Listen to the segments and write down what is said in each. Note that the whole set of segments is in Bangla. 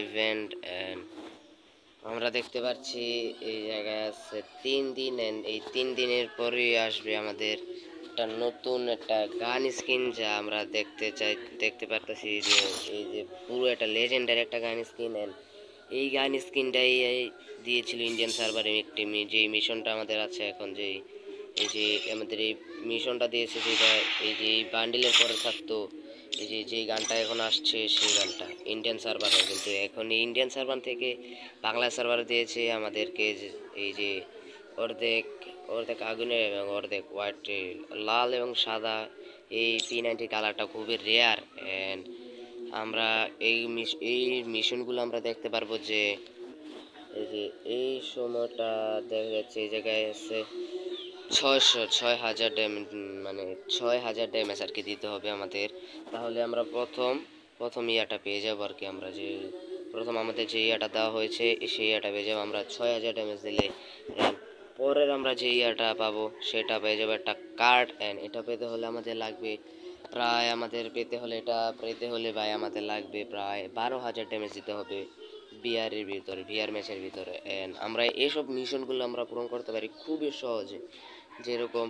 ইভেন্ট এন্ড আমরা দেখতে পাচ্ছি এই জায়গায় আছে 3 দিন এন্ড এই 3 দিনের পরেই আসবে আমাদের একটা নতুন একটা গান স্কিন, যা আমরা দেখতে পারতেছি যে এই যে পুরো একটা লেজেন্ডারি একটা গান স্কিন। এন্ড এই গান স্কিনটাই দিয়েছিল ইন্ডিয়ান সার্ভারে একটি যে মিশনটা আমাদের আছে এখন, যে এই যে আমাদের এই মিশনটা দিয়েছে, যেটা এই যে এই বান্ডিলের পরে থাকতো, এই যে যে গানটা এখন আসছে সেই গানটা ইন্ডিয়ান সার্ভারে, কিন্তু এখন এই ইন্ডিয়ান সার্ভার থেকে বাংলা সার্ভারে দিয়েছে আমাদেরকে এই যে অর্ধেক অর্ধেক আগুনের এবং অর্ধেক হোয়াইট, লাল এবং সাদা এই P90 কালারটা খুবই রেয়ার। অ্যান্ড আমরা এই মিশনগুলো আমরা দেখতে পারবো যে এই যে এই সময়টা দেখা যাচ্ছে এই জায়গায় আছে 6,000 ড্যামেজ, মানে 6,000 ড্যামেজ আর কি দিতে হবে আমাদের। তাহলে আমরা প্রথম ইয়াটা পেয়ে যাবো আর কি। আমরা যে প্রথম আমাদের যে ইয়াটা দেওয়া হয়েছে সেই ইয়াটা পেয়ে যাবো আমরা 6,000 ড্যামেজ দিলে। পরের আমরা যে ইয়াটা পাবো সেটা পেয়ে যাবো একটা কার্ড। অ্যান্ড এটা পেতে হলে আমাদের লাগবে প্রায়, ভাই আমাদের লাগবে প্রায় 12,000 ড্যামেজ দিতে হবে ভিআর ম্যাচের ভিতরে। এন্ড আমরা এইসব মিশনগুলো আমরা পূরণ করতে পারি খুবই সহজে, যেরকম।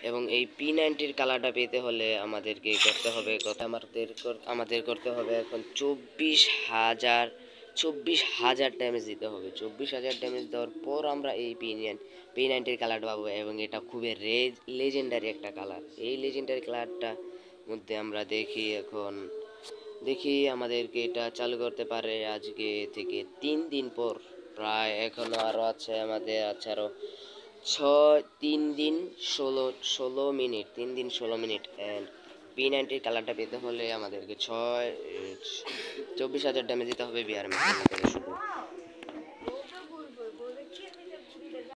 এবং এই P90 কালারটা পেতে হলে আমাদেরকে করতে হবে আমাদের করতে হবে এখন 24,000 ড্যামেজ দিতে হবে। 24,000 ড্যামেজ দেওয়ার পর আমরা এই P90 কালারটা পাবো, এবং এটা খুবই লেজেন্ডারি একটা কালার। এই লেজেন্ডারি কালারটা মধ্যে আমরা দেখি আমাদেরকে এটা চালু করতে পারে আজকে থেকে 3 দিন পর। প্রায় এখনো আরো আছে আমাদের, আছে আরো 3 দিন 16 মিনিট, 3 দিন 16 মিনিট। অ্যান্ড P90 কালারটা পেতে হলে আমাদেরকে 24,000 ড্যামেজ দিতে হবে বিআর ম্যাচের ভিতরে শুধু।